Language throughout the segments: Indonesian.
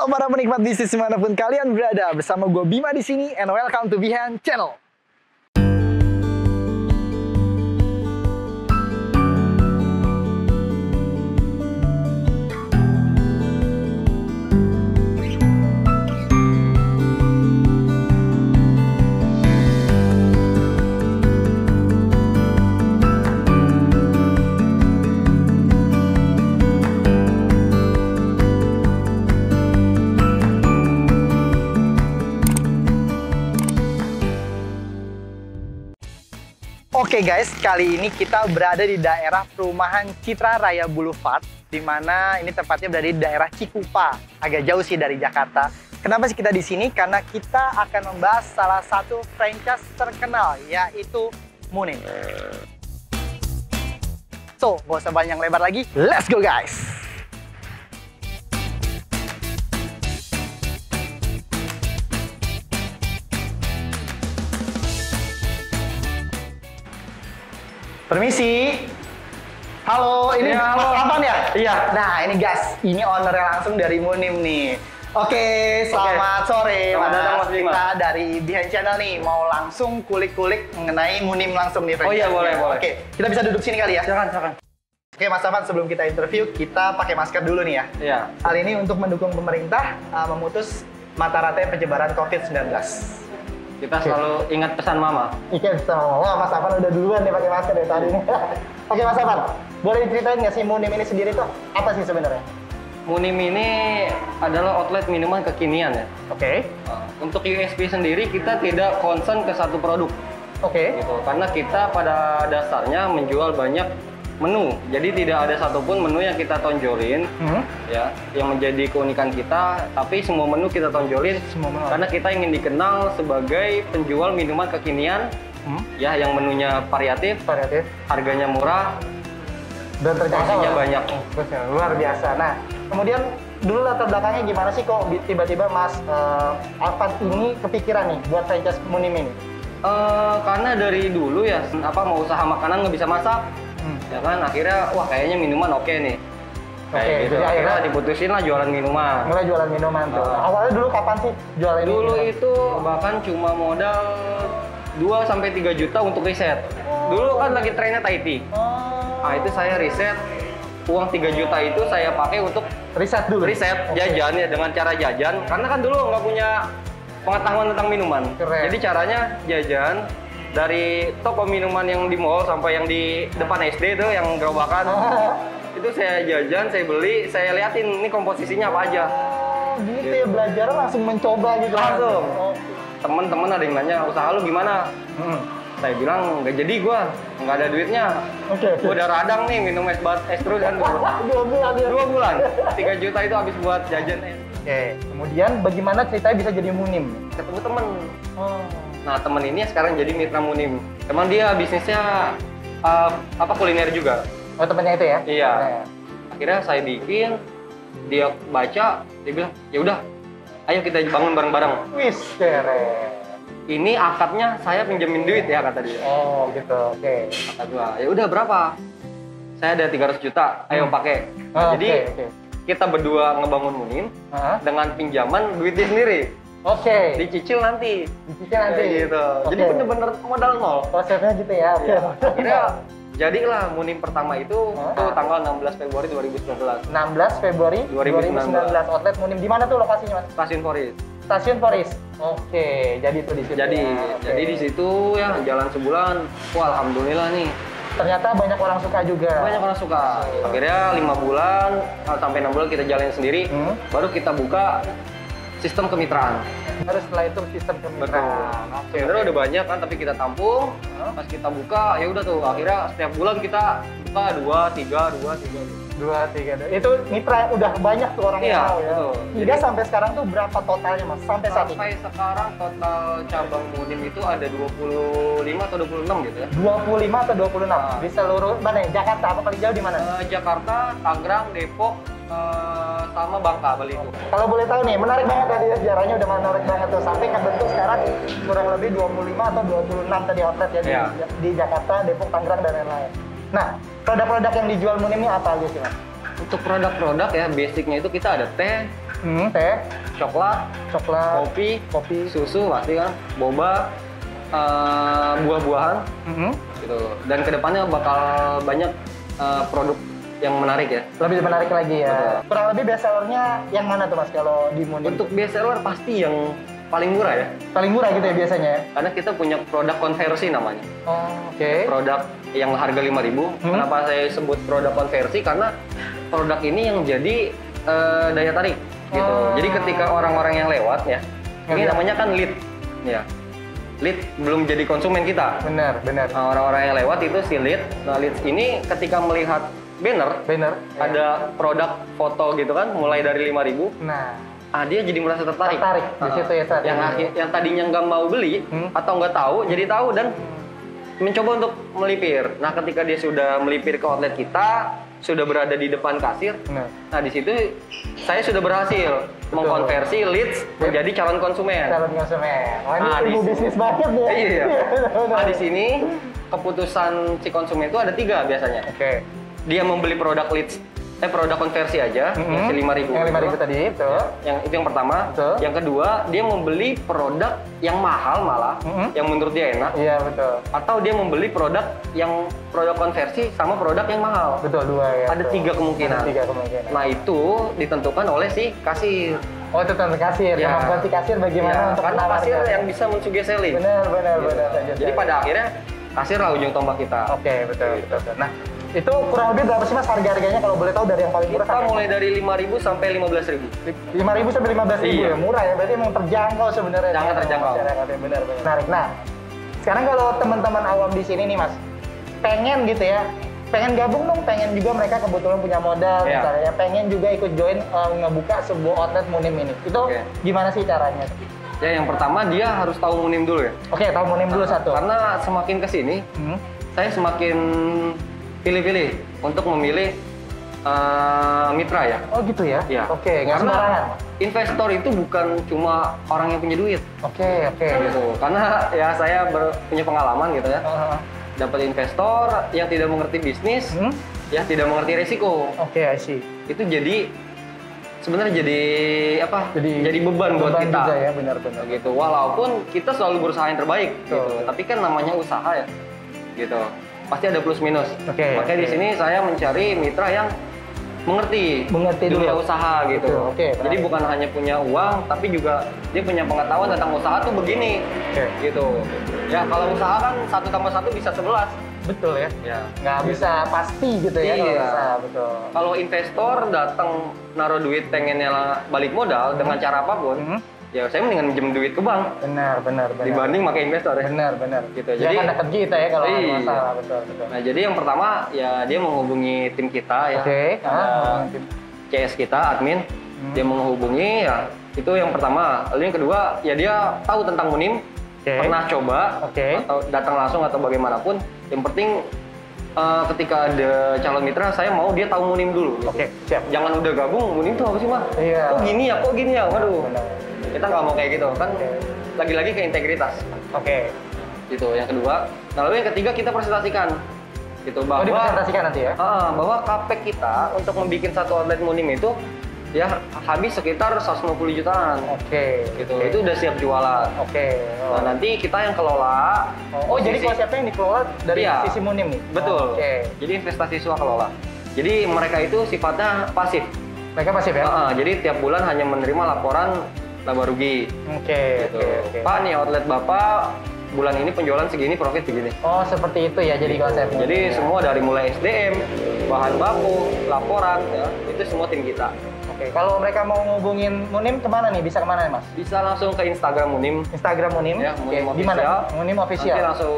Halo para penikmat bisnis dimanapun kalian berada, bersama gue Bima di sini, and welcome to Bihan Channel. Oke guys, kali ini kita berada di daerah perumahan Citra Raya Boulevard, di mana ini tepatnya berada di daerah Cikupa, agak jauh sih dari Jakarta. Kenapa sih kita di sini? Karena kita akan membahas salah satu franchise terkenal, yaitu Munim. So, gak usah banyak lebar lagi, let's go guys! Permisi. Halo, ini ya, Mas Afan ya? Iya. Nah, ini guys, ini ownernya langsung dari Munim nih. Oke, selamat sore Selamat Mas. datang, Mas Bima. Kita dari Bihan Channel nih, mau langsung kulik-kulik mengenai Munim langsung nih. Oh iya, boleh. Oke, kita bisa duduk sini kali ya? Silakan. Oke, Mas Afan, sebelum kita interview, kita pakai masker dulu nih ya. Iya. Hal ini untuk mendukung pemerintah memutus mata rantai penyebaran COVID-19. Kita selalu ingat pesan Mama. Iya, wah Mas Afan udah duluan nih pakai masker dari tadi nih. Oke Mas Afan, boleh diceritain nggak sih Munim ini sendiri tuh apa sih sebenarnya? Munim ini adalah outlet minuman kekinian ya. Oke. Untuk USP sendiri kita tidak concern ke satu produk. Oke. Gitu. Karena kita pada dasarnya menjual banyak menu. Jadi tidak ada satupun menu yang kita tonjolin ya, yang menjadi keunikan kita, tapi semua menu kita tonjolin karena kita ingin dikenal sebagai penjual minuman kekinian ya, yang menunya variatif, harganya murah, Dan porsinya banyak. Luar biasa. Nah, kemudian dulu latar belakangnya gimana sih kok tiba-tiba Mas Afan ini kepikiran nih buat franchise Munim ini? Karena dari dulu ya, mau usaha makanan nggak bisa masak, ya kan, akhirnya wah kayaknya minuman oke nih. Kayak gitu. Jadi Akhirnya diputusin lah jualan minuman. Mulai jualan minuman tuh. Awalnya dulu kapan sih jualan ini? Dulu itu bahkan cuma modal 2-3 juta untuk riset. Dulu kan lagi trennya Thai tea. Nah itu saya riset, uang 3 juta itu saya pakai untuk Riset dulu? riset, jajan ya, dengan cara jajan. Karena kan dulu nggak punya pengetahuan tentang minuman. Keren. Jadi caranya jajan dari toko minuman yang di mall sampai yang di depan SD tuh yang gerobakan. Itu saya jajan, saya beli, saya liatin ini komposisinya apa aja. Gitu ya, belajar langsung mencoba gitu. Langsung. Temen-temen ada yang nanya, usaha lu gimana? Saya bilang, nggak jadi gua, nggak ada duitnya. Gua udah radang nih minum es terus kan. 2 bulan. 3 juta itu habis buat jajan. Oke, kemudian bagaimana ceritanya bisa jadi Munim? Ketemu temen. Nah temen ini sekarang jadi mitra Munim. Emang dia bisnisnya kuliner juga. Oh, temennya itu ya? Iya. Akhirnya saya bikin, dia baca, dia bilang, ya udah, ayo kita bangun bareng-bareng. Wis, keren. Ini akadnya saya pinjemin duit ya, kata dia. Oh gitu, oke. Kata gua, ya udah berapa? Saya ada 300 juta, ayo pakai. Jadi kita berdua ngebangun Munim dengan pinjaman duit dia sendiri. Oke. Dicicil nanti. Gitu. Jadi bener-bener modal nol. Prosesnya gitu ya. Oke. Akhirnya jadilah Munim pertama itu tanggal 16 Februari 2019. 16 Februari 2019. Outlet Munim di mana tuh lokasinya, Mas? Stasiun Foris. Stasiun Foris. Oke, jadi tuh di situ. Jadi di situ ya jalan sebulan. Wah, alhamdulillah nih. Ternyata banyak orang suka juga. Banyak orang suka. Akhirnya 5 bulan sampai 6 bulan kita jalanin sendiri. Baru kita buka sistem kemitraan. Baru setelah itu sistem kemitraan. Sebenarnya udah banyak kan, tapi kita tampung. Pas kita buka, ya udah tuh. Akhirnya setiap bulan kita buka 2, 3. 2, 3. Itu mitra udah banyak tuh orang yang tahu ya. Betul. Hingga sampai sekarang tuh berapa totalnya, Mas? Sampai saat ini? Sampai sekarang total cabang Munim itu ada 25 atau 26 gitu ya. 25 atau 26? Di seluruh mana ya? Jakarta? Apa paling jauh di mana? Jakarta, Tangerang, Depok, sama Bangka, Bali itu. Kalau boleh tahu nih, menarik banget tadi sejarahnya, udah menarik banget tuh. Sampai kebentuk sekarang kurang lebih 25 atau 26 tadi outlet ya di Jakarta, Depok, Tangerang, dan lain-lain. Nah, produk-produk yang dijual Munim ini apa aja sih, Mas? Untuk produk-produk ya, basicnya itu kita ada teh, Teh, coklat, coklat, kopi, susu pasti kan, boba, buah-buahan, gitu. Dan kedepannya bakal banyak produk yang menarik ya. Lebih menarik lagi ya. Betul. Kurang lebih best sellernya yang mana tuh Mas kalau di Munim? Untuk best seller pasti yang paling murah ya. Paling murah gitu ya biasanya ya? Karena kita punya produk konversi namanya. Oh, oke. Produk yang harga 5.000. Kenapa saya sebut produk konversi? Karena produk ini yang jadi daya tarik gitu. Jadi ketika orang-orang yang lewat ya, ini namanya kan lead. Ya. Lead belum jadi konsumen kita. Benar. Nah, orang-orang yang lewat itu si lead. Nah, lead ini ketika melihat banner ada produk foto gitu kan, mulai dari 5.000. Nah, dia jadi merasa tertarik di situ ya tadi. Yang tadinya nggak mau beli atau nggak tahu jadi tahu dan mencoba untuk melipir. Nah, ketika dia sudah melipir ke outlet kita, sudah berada di depan kasir. Nah, di situ saya sudah berhasil mengkonversi leads menjadi calon konsumen. Wah, ini ilmu bisnis banget ya. Iya. Nah, di sini keputusan si konsumen itu ada 3 biasanya. Oke. Dia membeli produk leads, produk konversi aja, yang si 5.000. Yang 5.000 tadi itu. Itu yang pertama. Betul. Yang kedua, dia membeli produk yang mahal malah, yang menurut dia enak. Iya, betul. Atau dia membeli produk konversi sama produk yang mahal. Betul, 2 ya. Ada 3 kemungkinan. Nah, itu ditentukan oleh si kasir. Oh, itu tentang kasir. Ya. Kemampuan si kasir bagaimana untuk karena kasir menawarkan. yang bisa mensuggesting. Benar. Jadi pada akhirnya kasir lah ujung tombak kita. Oke, betul. Nah, itu kurang lebih berapa sih Mas harga-harganya kalau boleh tahu dari yang paling murah? Kita mulai dari 5.000 sampai 15.000. 5.000 sampai 15.000 ya, murah ya. Berarti emang terjangkau sebenarnya. Sangat terjangkau. Benar. Menarik. Nah, sekarang kalau teman-teman awam di sini nih Mas, pengen gitu ya, pengen gabung dong, pengen juga mereka kebetulan punya modal, misalnya ya, pengen juga ikut join ngebuka sebuah outlet Munim ini. Itu gimana sih caranya? Ya, yang pertama dia harus tahu Munim dulu ya. Oke, tahu Munim dulu satu. Karena semakin kesini, saya semakin pilih-pilih untuk memilih mitra ya. Oh gitu ya? Ya. Oke, nggak sembarangan. Investor itu bukan cuma orang yang punya duit. Oke. Gitu. Karena ya saya punya pengalaman gitu ya. Dapat investor yang tidak mengerti bisnis, ya tidak mengerti resiko. Oke, I see. Itu sebenarnya jadi apa? Jadi beban buat kita. Juga ya, benar. Gitu. Walaupun kita selalu berusaha yang terbaik, gitu. Tapi kan namanya usaha ya, gitu. Pasti ada plus minus. Makanya di sini saya mencari mitra yang mengerti dunia usaha gitu. Jadi bukan hanya punya uang, tapi juga dia punya pengetahuan tentang usaha tuh begini, gitu. Ya kalau usaha kan 1 tambah 1 bisa 11. Betul ya. Nggak Gitu. bisa pasti gitu ya kalau usaha, betul. Kalau investor datang naruh duit pengennya balik modal dengan cara apapun, ya saya mendingan minjem duit ke bank. Benar. Dibanding pakai investor ya. Benar. Gitu. Jadi kan dekat kita ya kalau ada masalah, betul. Nah, jadi yang pertama ya dia menghubungi tim kita ya. Ada CS kita, admin. Dia menghubungi ya. Itu yang pertama. Lalu yang kedua ya dia tahu tentang Munim. Pernah coba atau datang langsung atau bagaimanapun. Yang penting ketika ada calon mitra, saya mau dia tahu Munim dulu. Gitu. Siap. Jangan udah gabung, Munim tuh apa sih mah? Iya. Kok gini ya? Waduh. Kita nggak mau kayak gitu kan. Lagi-lagi ke integritas. Gitu. Yang kedua. Nah, lalu yang ketiga kita presentasikan. Gitu bahwa dipresentasikan nanti ya? Bahwa capex kita untuk membuat satu outlet Munim itu ya habis sekitar 150 jutaan. Gitu. Itu udah siap jualan. Nah, nanti kita yang kelola. Jadi konsepnya yang dikelola dari sisi Munim nih? Betul. Jadi investasi kelola. Jadi mereka itu sifatnya pasif. Mereka pasif ya? Jadi tiap bulan hanya menerima laporan laba rugi. Gitu. Pak, nih outlet Bapak bulan ini penjualan segini, profit segini. Oh, seperti itu ya jadi konsepnya. Jadi semua dari mulai SDM, bahan baku, laporan, ya, itu semua tim kita. Kalau mereka mau ngubungin Munim kemana nih? Bisa kemana nih Mas? Bisa langsung ke Instagram Munim. Ya, Munim Di mana? Munim Official. Nanti langsung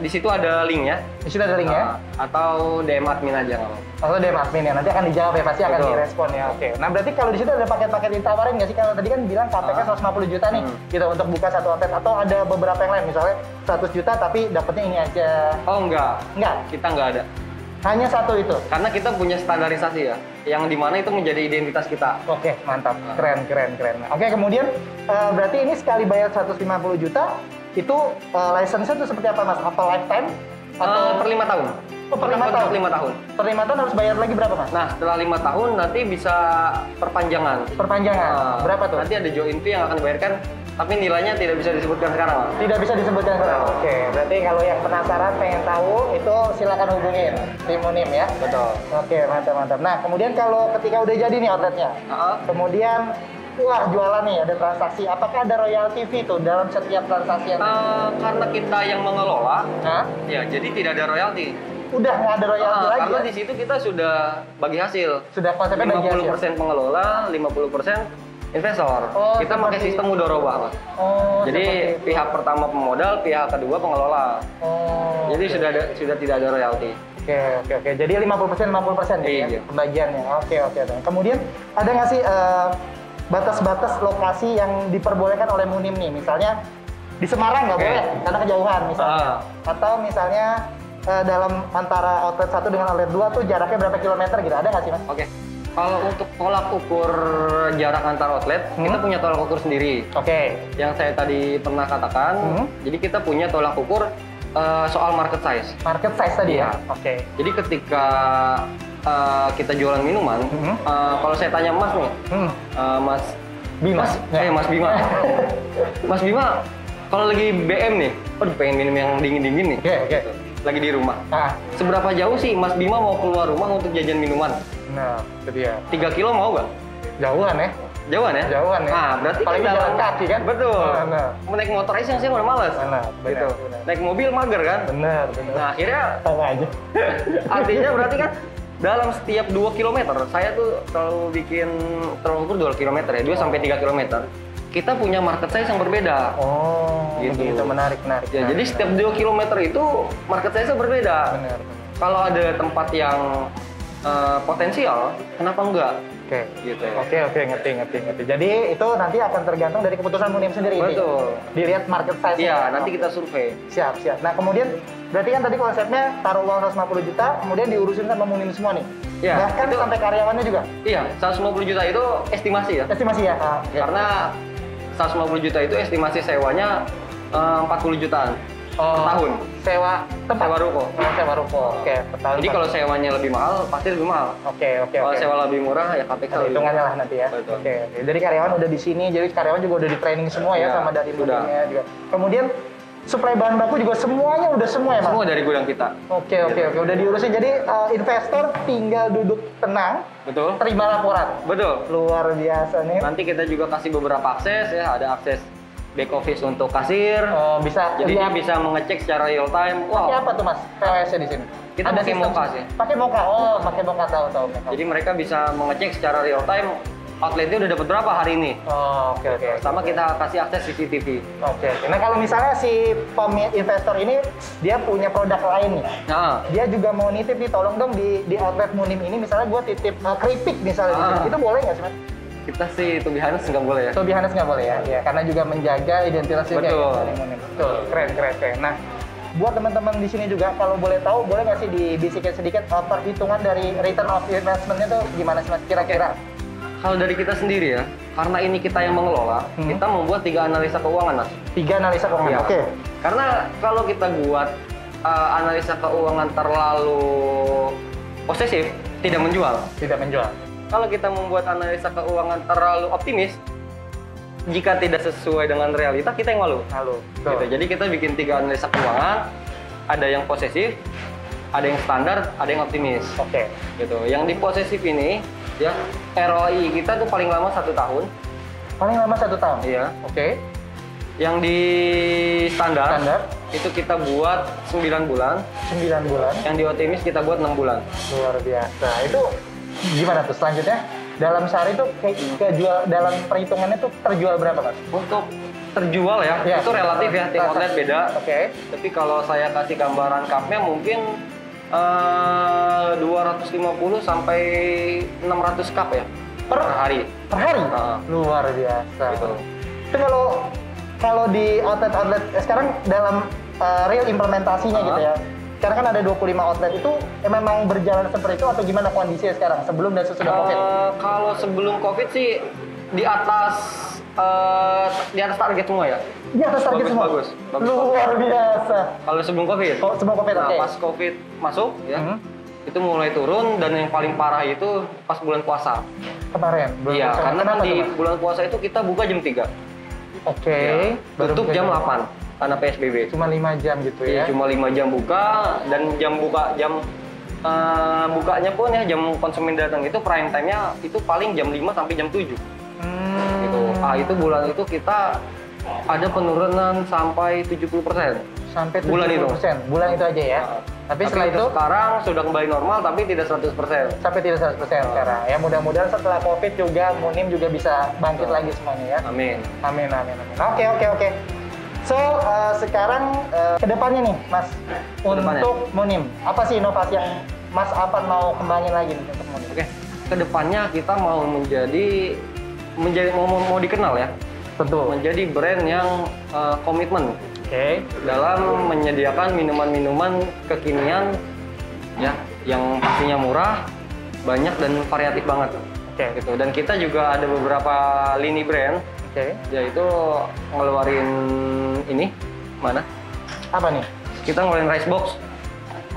di situ ada linknya. Di situ ada link ya? Atau DM admin aja nggak mau. Atau DM admin ya, nanti akan dijawab ya, pasti akan direspon ya. Nah berarti kalau di situ ada paket-paket ditawarin nggak sih? Kalau tadi kan bilang KPK 150 juta nih, gitu untuk buka satu outlet. Atau ada beberapa yang lain, misalnya 100 juta tapi dapetnya ini aja. Oh enggak. Kita nggak ada. Hanya satu itu? Karena kita punya standarisasi ya, yang dimana itu menjadi identitas kita. Oke, mantap. Keren. Oke, kemudian berarti ini sekali bayar 150 juta, itu license-nya itu seperti apa Mas? Apa lifetime? Per 5 tahun. Oh, per 5 tahun? 5 tahun. Per 5 tahun harus bayar lagi berapa, Mas? Nah, setelah 5 tahun nanti bisa perpanjangan. Perpanjangan? Berapa tuh? Nanti ada joint fee yang akan dibayarkan, tapi nilainya tidak bisa disebutkan sekarang, Mas. Tidak bisa disebutkan sekarang? Oke, berarti kalau yang penasaran, pengen tahu, itu silakan hubungin tim Munim ya? Betul. Oke, mantap-mantap. Nah, kemudian kalau ketika udah jadi nih outletnya, kemudian wah jualan nih, ada transaksi. Apakah ada royalty fee tuh dalam setiap transaksi yang Karena kita yang mengelola, ya jadi tidak ada royalti. Udah nggak ada royalti lagi karena ya? di situ kita sudah bagi hasil. Sudah konsepnya bagi hasil? 50% pengelola, 50% investor. Oh, kita pakai sistem mudharabah, Mas. Oh, jadi pihak pertama pemodal, pihak kedua pengelola. Oh, jadi sudah tidak ada royalti. Oke. Jadi 50% Iya. ya pembagiannya. Oke. Kemudian ada nggak sih batas-batas lokasi yang diperbolehkan oleh Munim nih? Misalnya di Semarang nggak boleh karena kejauhan misalnya. Atau misalnya dalam antara outlet 1 dengan outlet 2 tuh jaraknya berapa kilometer gitu? Ada nggak sih, Mas? Oke. Kalau untuk tolak ukur jarak antar outlet, kita punya tolak ukur sendiri. Oke. Yang saya tadi pernah katakan, jadi kita punya tolak ukur soal market size. Market size tadi ya? Oke. Jadi ketika kita jualan minuman, kalau saya tanya Mas nih, Mas Bima. Mas Bima. Mas Bima, kalau lagi BM nih, pengen minum yang dingin-dingin nih. Oke. Lagi di rumah. Seberapa jauh sih Mas Bima mau keluar rumah untuk jajan minuman? Nah, itu dia. 3 kilo mau nggak? Jauhan ya? Jauhan ya? Jauhan ya. Nah, berarti paling kan jalan kaki kan? Betul. Nah. Naik motor aja sih udah males. Benar. Gitu. Naik mobil mager kan? Benar. Nah, akhirnya sama aja. artinya berarti kan dalam setiap 2 km, saya tuh selalu bikin ukur 2 km ya, 2 sampai 3 km. Kita punya market size yang berbeda. Oh, gitu. Menarik. Ya, jadi setiap 2 km itu market size berbeda. Benar. Kalau ada tempat yang potensial, kenapa enggak? Oke. Gitu. Oke, ngerti. Jadi itu nanti akan tergantung dari keputusan Munim sendiri. Betul. Dilihat market size. Iya, nanti kita survei. Siap. Nah, kemudian berarti kan tadi konsepnya taruh uang 150 juta, kemudian diurusin sama Munim semua nih. Iya. Bahkan sampai karyawannya juga. Iya, 150 juta itu estimasi ya. Estimasi ya. Karena 150 juta itu estimasi sewanya 40 jutaan per tahun. Sewa tempat. Sewa ruko. Sewa ruko. Oke, per tahun. Jadi kalau sewanya lebih mahal, pasti lebih mahal. Oke. Kalau sewa lebih murah, ya capex lebih hitungannya lah nanti ya. Betul. Oke. Jadi karyawan udah di sini, jadi karyawan juga udah di training semua ya sama dari Munimnya juga. Kemudian suplai bahan baku juga semuanya udah semua ya, Mas? Semua dari gudang kita. Oke. Udah diurusin. Jadi investor tinggal duduk tenang. Betul. Terima laporan. Betul. Luar biasa nih. Nanti kita juga kasih beberapa akses ya, ada akses back office untuk kasir. Bisa. Jadi dia bisa mengecek secara real time. Pakai apa tuh, Mas? POS-nya di sini. Kita pakai Moka sih. Pakai Moka. Oh, pakai Moka tahu. Jadi mereka bisa mengecek secara real time outletnya udah dapat berapa hari ini. Oh, oke. Sama kita kasih akses CCTV. Oke. Nah, kalau misalnya si investor ini dia punya produk lain nih. Nah, Dia juga mau nitip nih, tolong dong di outlet Munim ini misalnya gue titip keripik misalnya di sini. Itu boleh nggak sih, Mas? kita sih to be honest nggak boleh ya. To be honest nggak boleh ya, ya karena juga menjaga identitas juga Betul. ya dari Munim. Betul, keren. Nah, buat teman-teman di sini juga kalau boleh tahu, boleh nggak sih dibisikin sedikit perhitungan dari return of investment-nya tuh gimana sih Mas kira-kira? Kalau dari kita sendiri ya, karena ini kita yang mengelola, kita membuat 3 analisa keuangan, Mas. 3 analisa keuangan. Ya. Oke. Karena kalau kita buat analisa keuangan terlalu posesif, tidak menjual. Tidak menjual. Kalau kita membuat analisa keuangan terlalu optimis, jika tidak sesuai dengan realita, kita yang malu. Gitu. Jadi kita bikin 3 analisa keuangan, ada yang posesif, ada yang standar, ada yang optimis. Oke. Gitu. Yang di posesif ini, ya ROI kita tuh paling lama 1 tahun. Paling lama 1 tahun. Iya. Oke. Yang di standar, itu kita buat 9 bulan. 9 bulan. Yang di optimis kita buat 6 bulan. Luar biasa. Itu gimana tuh selanjutnya? Dalam sehari itu kejual, dalam perhitungannya tuh terjual berapa, Mas? Untuk terjual ya, itu relatif ya, tiap outlet beda. Oke. Tapi kalau saya kasih gambaran cupnya mungkin 250 sampai 600 cup ya per hari. Per hari? Luar biasa. Gitu. Itu kalau di outlet sekarang dalam real implementasinya gitu ya. Sekarang kan ada 25 outlet itu memang berjalan seperti itu atau gimana kondisinya sekarang sebelum dan sesudah Covid? Kalau sebelum Covid sih di atas di atas target semua ya. Di atas target semua. Bagus. Luar biasa. Kalau sebelum COVID. Oh, sebelum COVID. Nah, Oke. pas COVID masuk ya. Itu mulai turun dan yang paling parah itu pas bulan puasa. Kemarin. Iya, karena kan di Mas? bulan puasa itu kita buka jam 3. Oke. Ya, tutup jam 8 karena PSBB. Cuma 5 jam gitu Iya, ya. cuma 5 jam buka dan bukanya pun ya jam konsumen datang itu prime time-nya itu paling jam 5 sampai jam 7. Gitu. Itu bulan itu kita ada penurunan sampai 70%. Sampai 70%. Bulan itu. Bulan itu aja ya. Tapi setelah itu sekarang sudah kembali normal tapi tidak 100%. sampai tidak 100% sekarang. Ya mudah-mudahan setelah COVID juga Munim juga bisa bangkit lagi semuanya ya. Amin. Amin. Oke. So, sekarang kedepannya nih, Mas, untuk Munim, apa sih inovasi yang Mas Afan mau kembangin lagi nih untuk Munim? Oke, kedepannya kita mau menjadi mau dikenal ya. Tentu. Menjadi brand yang komitmen Oke. dalam menyediakan minuman-minuman kekinian ya, yang pastinya murah, banyak dan variatif banget. Oke. Gitu. Dan kita juga ada beberapa lini brand. Oke. Yaitu ngeluarin ini mana? Apa nih? Kita ngeluarin rice box.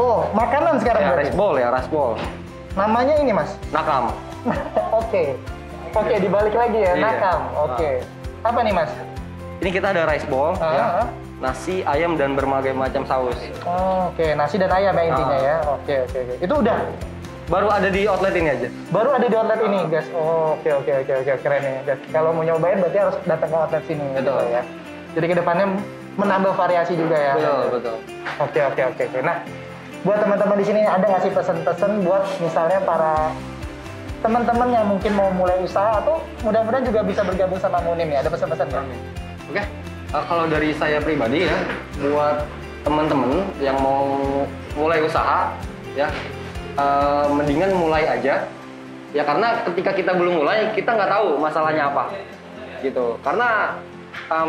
Oh, makanan sekarang Ya, berarti? rice bowl. Namanya ini, Mas? Nakam. Oke, dibalik lagi ya, Iya. Nakam. Oke. Apa nih, Mas? Ini kita ada rice bowl, ya. Ah. Nasi, ayam dan berbagai macam saus. Oke, nasi dan ayam ya intinya ya. Oke. Itu udah Baru ada di outlet ini aja. baru ada di outlet ini, guys. Oke, keren ya, guys. Kalau mau nyobain berarti harus datang ke outlet sini gitu Betul. ya. Jadi kedepannya menambah variasi juga ya. Betul. Oke. Nah, buat teman-teman di sini ada nggak sih pesan-pesan buat misalnya para teman-teman yang mungkin mau mulai usaha atau mudah-mudahan juga bisa bergabung sama Munim ya? Ada pesan-pesan nggak? Oke. Kalau dari saya pribadi ya, buat teman-teman yang mau mulai usaha ya, mendingan mulai aja. Ya karena ketika kita belum mulai, kita nggak tahu masalahnya apa. Gitu. Karena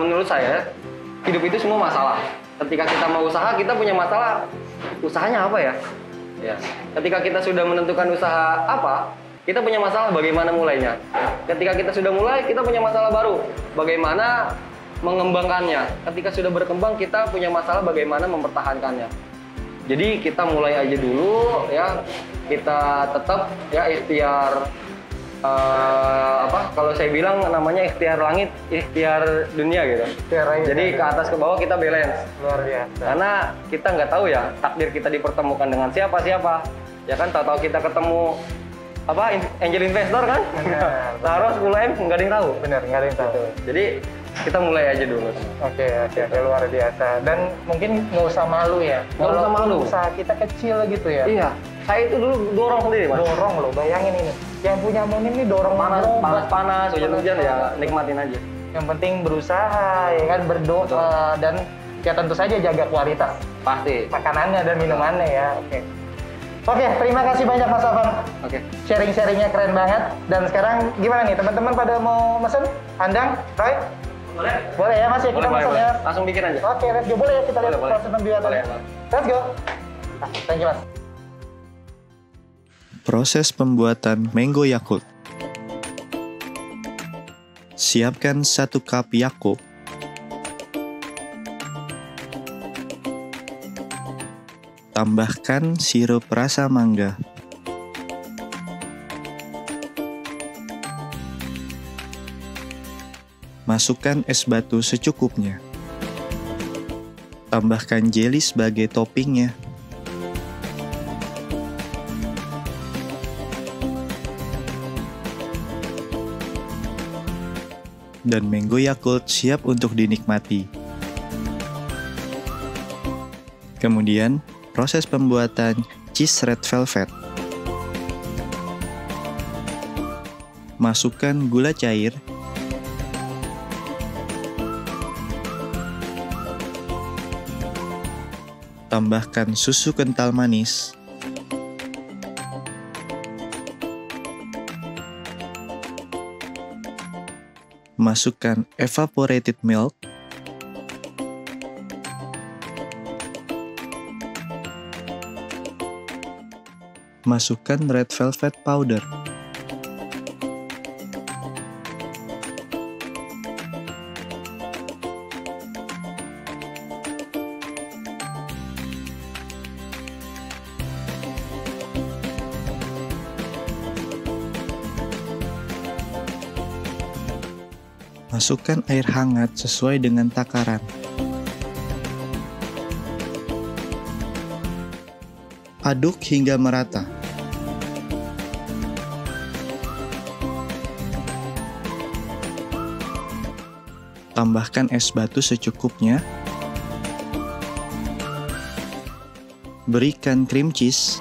menurut saya hidup itu semua masalah. Ketika kita mau usaha, kita punya masalah. Usahanya apa ya? Ya. Ketika kita sudah menentukan usaha apa, kita punya masalah bagaimana mulainya. Ketika kita sudah mulai, kita punya masalah baru. Bagaimana mengembangkannya. Ketika sudah berkembang, kita punya masalah bagaimana mempertahankannya. Jadi kita mulai aja dulu ya. Kita tetap ya ikhtiar kalau saya bilang namanya ikhtiar langit, ikhtiar dunia gitu. Jadi ke atas ke bawah kita balance. Luar biasa. Karena kita nggak tahu ya takdir kita dipertemukan dengan siapa. Ya kan tahu-tahu kita ketemu angel investor kan? Benar. Taruh 10M nggak ada yang tahu. Bener, nggak ada yang tahu. Jadi kita mulai aja dulu. Oke, luar biasa. Dan mungkin nggak usah malu ya. Nggak usah Walaupun malu. Usaha kita kecil gitu ya. Iya, saya itu dulu dorong sendiri mas. Dorong loh, bayangin ini. Yang punya Munim ini dorong Panas, hujan-hujan ya nikmatin aja. Yang penting berusaha, ya kan berdoa dan ya tentu saja jaga kualitas Pasti. makanannya dan minumannya ya. Oke, terima kasih banyak Mas Afan. Oke. Sharing-sharingnya keren banget. Dan sekarang gimana nih teman-teman pada mau mesen? Andang, Roy? Boleh ya Mas ya kita Boleh. mesen ya. Langsung bikin aja. Oke, let's go. Boleh ya kita lihat Boleh. proses pembuatannya. Boleh. Let's go. Thank you Mas. Proses pembuatan Mango Yakult. Siapkan 1 cup Yakult. Tambahkan sirup rasa mangga. Masukkan es batu secukupnya. Tambahkan jelly sebagai toppingnya. Dan Mango Yakult siap untuk dinikmati. Kemudian, proses pembuatan cheese red velvet. Masukkan gula cair, tambahkan susu kental manis, masukkan evaporated milk, masukkan red velvet powder, Masukkan air hangat sesuai dengan takaran. Aduk hingga merata. Tambahkan es batu secukupnya. Berikan cream cheese.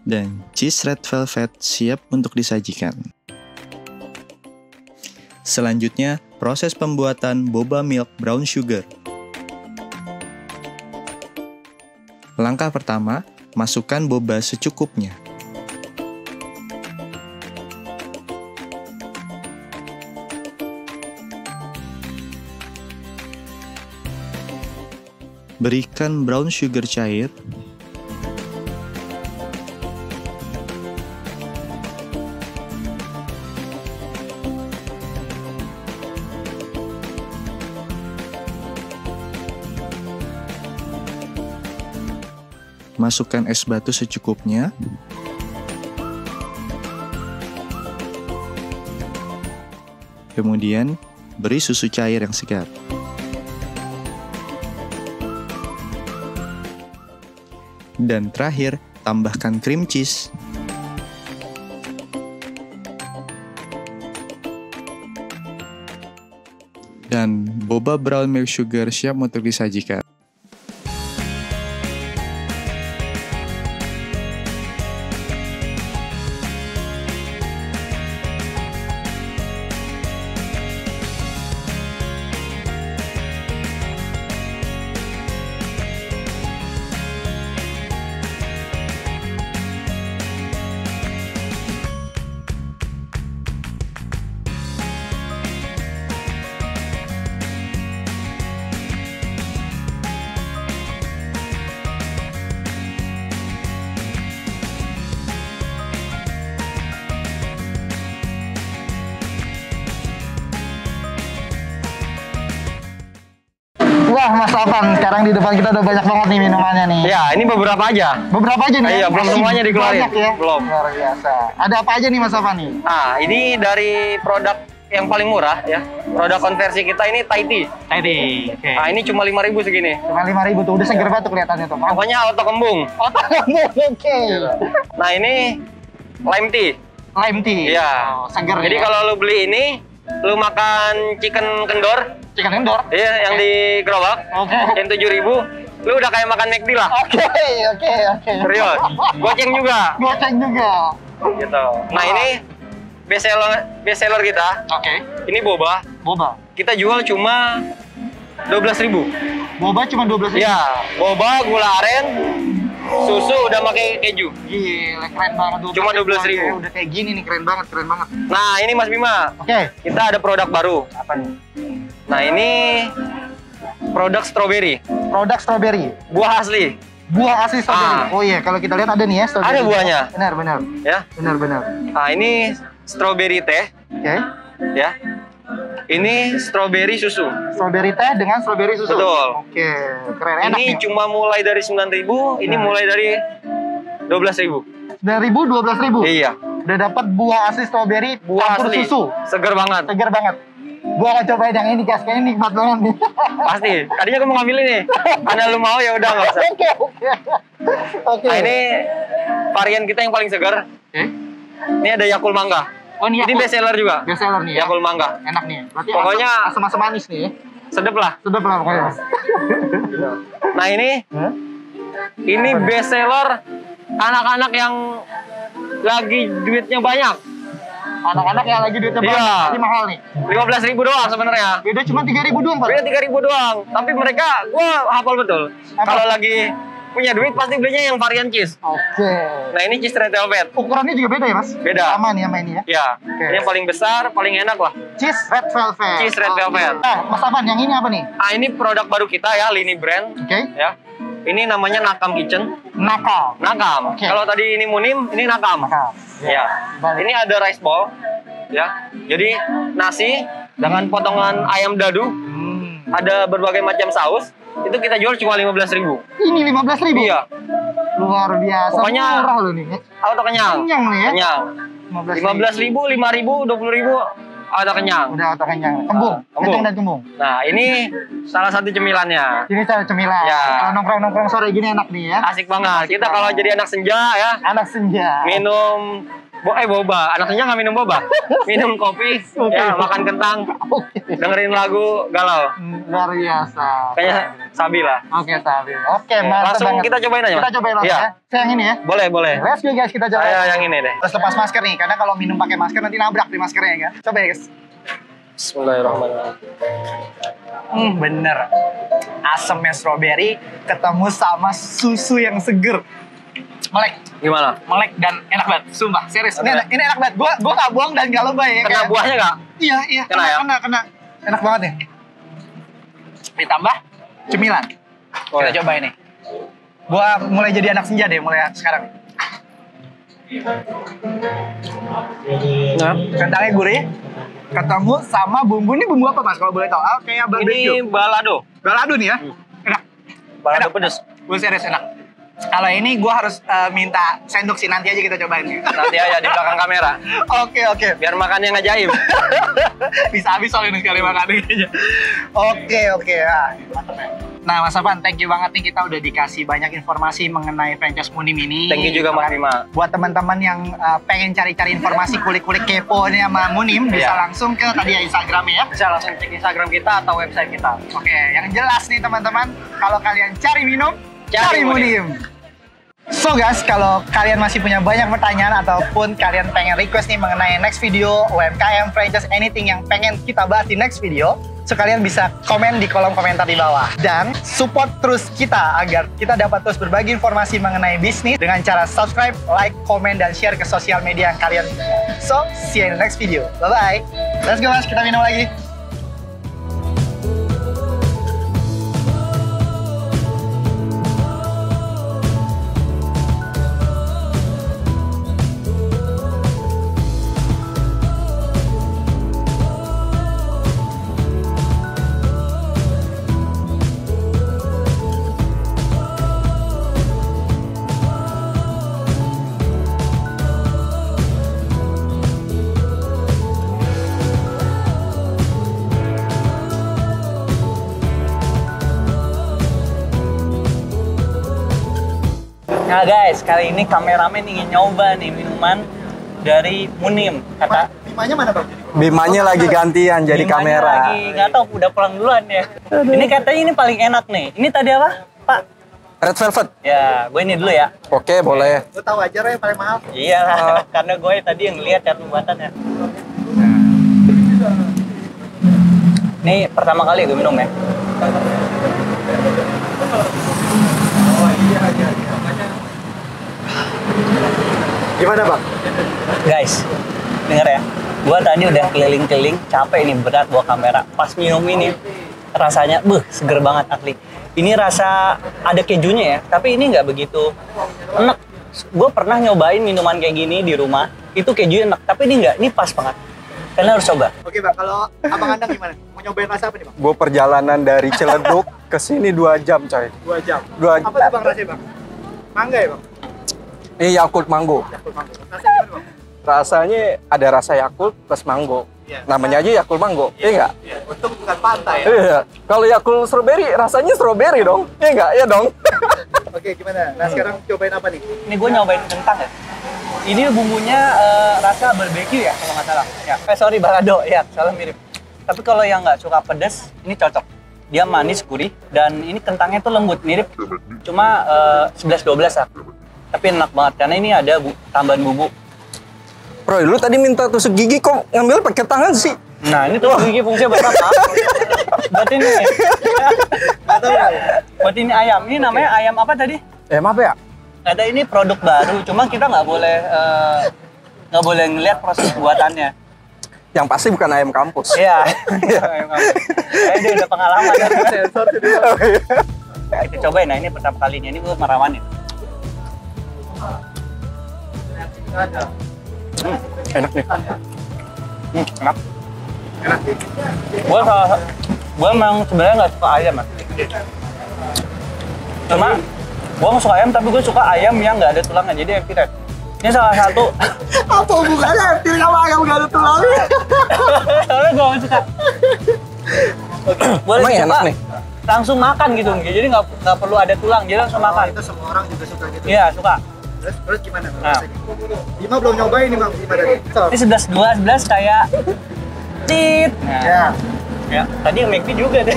Dan cheese red velvet siap untuk disajikan. Selanjutnya, proses pembuatan boba milk brown sugar. Langkah pertama, masukkan boba secukupnya. Berikan brown sugar cair. Masukkan es batu secukupnya. Kemudian, beri susu cair yang segar. Dan terakhir, tambahkan cream cheese. Dan boba brown milk sugar siap untuk disajikan. Wah, Mas Afan, sekarang di depan kita udah banyak banget nih minumannya nih. Ya, ini beberapa aja. Beberapa aja nih. Iya, belum Masih semuanya dikeluarin. banyak ya. Belum. Luar biasa. Ada apa aja nih Mas Afan nih? Nah, ini dari produk yang paling murah ya. Produk konversi kita ini Thai tea. Thai tea. Oke. Nah, ini cuma 5.000 segini. Cuma 5.000 tuh, udah seger banget tuh kelihatannya tuh. Pokoknya auto kembung. Oke. Nah, ini lime tea. Lime tea. Iya. Oh, seger. Jadi ya. kalau lu beli ini, lu makan chicken kendor, Chicken Endor. iya, yang di gerobak, Oke. yang 7.000, lu udah kayak makan McD lah. Oke. Serius. Goceng juga. Goceng juga. Gitu. Nah, ini best seller kita. Oke. Ini boba. Boba. Kita jual cuma 12.000. Boba cuma 12.000. Iya, boba, gula aren, susu udah pakai keju. Gila, keren banget tuh. Cuma 12.000. Udah kayak gini nih, keren banget, keren banget. Nah, ini Mas Bima. Oke. Kita ada produk baru. Apa nih? Nah, ini produk strawberry. Produk strawberry. Buah asli. Buah asli strawberry. Ah. Oh iya, kalau kita lihat ada nih ya strawberry. Ada buahnya. Benar. Ya. Benar. Nah, ini strawberry teh. Oke. Ya. Ini strawberry susu. Strawberry teh dengan strawberry susu. Betul. Oke, keren, enak Ini nih. cuma mulai dari 9.000, ini mulai dari 12.000. 9.000, 12.000. Iya. Udah dapat buah asli strawberry Buah campur asli. susu. Seger banget. Segar banget. Gua akan cobain yang ini guys, kayaknya nikmat banget nih. Pasti. Tadinya gue mau ngambil ini. Karena lu mau ya udah nggak usah. Oke. Nah, ini varian kita yang paling segar. Oke. Ini ada Yakult mangga. Oh, ini Ini best seller juga. best seller nih ya. Yakult mangga. Enak nih. Berarti Pokoknya asam manis nih. Ya. sedep lah. Sedap lah pokoknya. Mas. Nah, ini best seller anak-anak yang lagi duitnya banyak. Anak-anak yang lagi duitnya Iya. banyak, ini mahal nih. 15.000 doang sebenarnya. Beda cuma 3.000 doang, Pak. Beda 3.000 doang. Tapi mereka, gua hafal betul. Apa? Kalau lagi punya duit pasti belinya yang varian cheese. Oke. Nah, ini cheese red velvet. Ukurannya juga beda ya, Mas? Beda. Sama nih sama ini ya. Ya, Oke. ini yang paling besar, paling enak lah. Cheese red velvet. Cheese red velvet. Nah, Mas Afan, yang ini apa nih? Ah, ini produk baru kita ya, Lini Brand. Oke. Ya. Ini namanya Nakam Kitchen. Nakal. Nakam. Oke. Kalau tadi ini Munim, ini Nakam. Nakal. Ya. Balik. Ini ada rice ball. Ya. Jadi nasi dengan potongan ayam dadu. ada berbagai macam saus. Itu kita jual cuma 15.000. Ini 15.000? Iya. Luar biasa. Pokoknya murah loh nih. Auto kenyang. Kenyang nih ya. Kenyang. 15.000, 5.000, 20.000 auto kenyang. Udah auto kenyang. Kembung. Kembung dan kembung. Nah, ini salah satu cemilannya. Ini cara cemilan. Ya. Kalau nongkrong-nongkrong sore gini enak nih ya. Asik banget. Kita kalau jadi anak senja ya, Anak senja. minum boba. Anak senja nggak minum boba. Minum kopi, ya makan kentang, dengerin lagu galau. Luar biasa. Kayaknya sabi lah. Oke, Sabi. Oke, mantap Langsung banget. kita cobain aja. Kita Mas. cobain langsung Iya. ya. Saya yang ini ya. Boleh. Let's go guys, kita coba. Saya yang ini deh. Terus lepas masker nih, karena kalau minum pakai masker nanti nabrak di maskernya ya. Coba ya guys. Bismillahirrahmanirrahim. Bener. Asemnya strawberry ketemu sama susu yang seger. Melek, Gimana? melek dan enak banget. Sumpah, serius. Oke. Ini enak banget. Gua gak bohong dan gak lebay ya. Kena kayak- buahnya nggak? Iya. Kena ya? Kena. Enak banget nih. Ditambah cemilan. Oh, Kita ya. coba ini. Gua mulai jadi anak senja deh mulai sekarang. Nah, Kentangnya gurih, ketemu sama bumbu. Ini bumbu apa mas kalau boleh tahu? Kayak barbecue. ini balado. Balado nih ya. Enak. Balado Enak. pedes. Gue serius enak. Kalau ini gue harus minta sendok sih, nanti aja kita cobain. Nanti aja di belakang kamera. Oke. Biar makannya ngajaib. Bisa habis soalnya sekali makannya. Oke. Mantap ya. Nah Mas Afan, thank you banget nih, kita udah dikasih banyak informasi mengenai franchise Munim ini. Thank you juga Mas Bima. Buat teman-teman yang pengen cari-cari informasi kulik-kulik kepo nih sama Munim, bisa Iya. langsung ke tadi ya Instagramnya ya. Bisa langsung cek Instagram kita atau website kita. Oke, yang jelas nih teman-teman, kalau kalian cari minum, Cari cari Munim. So guys, kalau kalian masih punya banyak pertanyaan ataupun kalian pengen request nih mengenai next video, UMKM, franchise, anything yang pengen kita bahas di next video, so kalian bisa komen di kolom komentar di bawah. Dan support terus kita agar kita dapat terus berbagi informasi mengenai bisnis dengan cara subscribe, like, komen, dan share ke sosial media yang kalian punya. So, see you in the next video. Bye-bye. Let's go mas, kita minum lagi. Nah guys, kali ini kameramen ingin nyoba nih minuman dari Munim. Kata Bimanya mana bang? Bimanya lagi gantian jadi Bimanya kamera. lagi nggak tahu, udah pulang duluan ya. Ini katanya ini paling enak nih. Ini tadi apa, Pak? Red Velvet. Ya, gue ini dulu ya. Oke, boleh. Gue tahu aja yang paling mahal. Iya lah, karena gue tadi yang lihat cara pembuatannya. Ini pertama kali gue minum ya. Gimana, Bang? Guys, denger ya. Gua tadi udah keliling-keliling, capek nih, berat bawa kamera. Pas minum ini, rasanya, seger banget asli. Ini rasa ada kejunya ya, tapi ini nggak begitu enak. Gue pernah nyobain minuman kayak gini di rumah, itu kejunya enak, tapi ini nggak, ini pas banget. Kalian harus coba. Oke bang, kalau abang Andang gimana? Mau nyobain rasa apa nih bang? Gue perjalanan dari Ciledug ke sini 2 jam, coy. 2 jam. 2 Apa tuh bang rasanya bang? Mangga ya bang? Ini Yakult Mango. Yakult Mango. Rasanya gimana bang? Rasanya ada rasa Yakult plus mango. Iya. Namanya aja Yakult Mango, iya nggak? Iya, untung bukan pantai ya. Iya. Kalau Yakult strawberry, rasanya strawberry dong, iya nggak? Iya dong. Oke, gimana? Nah, sekarang cobain apa nih? Ini gue nyobain kentang ya. Ini bumbunya rasa barbecue ya, kalau nggak salah. Ya. Sorry, balado. Ya, salah mirip. Tapi kalau yang nggak suka pedas, ini cocok. Dia manis, gurih, dan ini kentangnya tuh lembut, mirip. Cuma 11-12 lah. Tapi enak banget, karena ini ada tambahan bumbu. Bro, lu tadi minta tusuk gigi kok ngambil pakai tangan sih? Nah, ini tuh gigi fungsinya buat apa? Buat ini. Buat ini ayam. Ini namanya ayam apa tadi? Maaf ya? Ada ini produk baru, cuma kita nggak boleh ngelihat proses buatannya. Yang pasti bukan ayam kampus. Iya. Dia udah pengalaman. Sensor kita cobain. Nah, ini pertama kalinya. Ini gue merawanin. Enak nih. Enak. Gue Gue emang sebenarnya nggak suka ayam, Mas. Cuma gue nggak suka ayam, tapi gue suka ayam yang nggak ada tulangnya, jadi empty red. Ini salah satu. Apa hubungannya reptil sama ayam gak ada tulangnya? Soalnya gue nggak suka. Gue Emang enak nih? langsung makan gitu, jadi nggak perlu ada tulang, jadi langsung makan. Itu semua orang juga suka gitu. Iya, suka. Terus gimana? Nah. Bima belum nyobain nih Bang, gimana nih? Ini 11 kayak tit. Nah, Ya, ya. Tadi yang McD juga deh.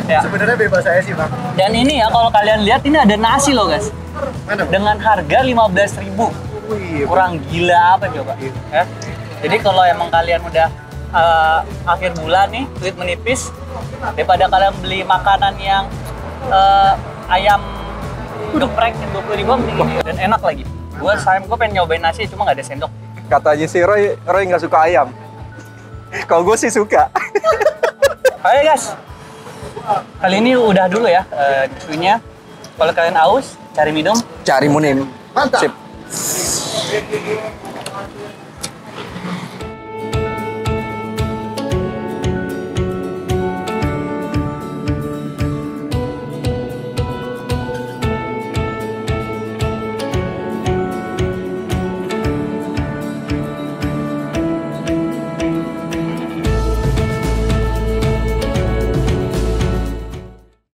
Ya. sebenarnya bebas saya sih Bang. Dan ini ya kalau kalian lihat ini ada nasi loh guys. Mana? Bang? Dengan harga 15.000. Wih, Kurang gila apa coba? Ya. Jadi kalau emang kalian udah akhir bulan nih, duit menipis, daripada kalian beli makanan yang ayam geprek 20.000 mending ini dan enak lagi. Gue pengen nyobain nasi cuma nggak ada sendok. Katanya si Roy nggak suka ayam. Kalau gue sih suka. Ayo guys, kali ini udah dulu ya isunya. Kalau kalian aus, cari minum. Cari munim. Mantap. Sip.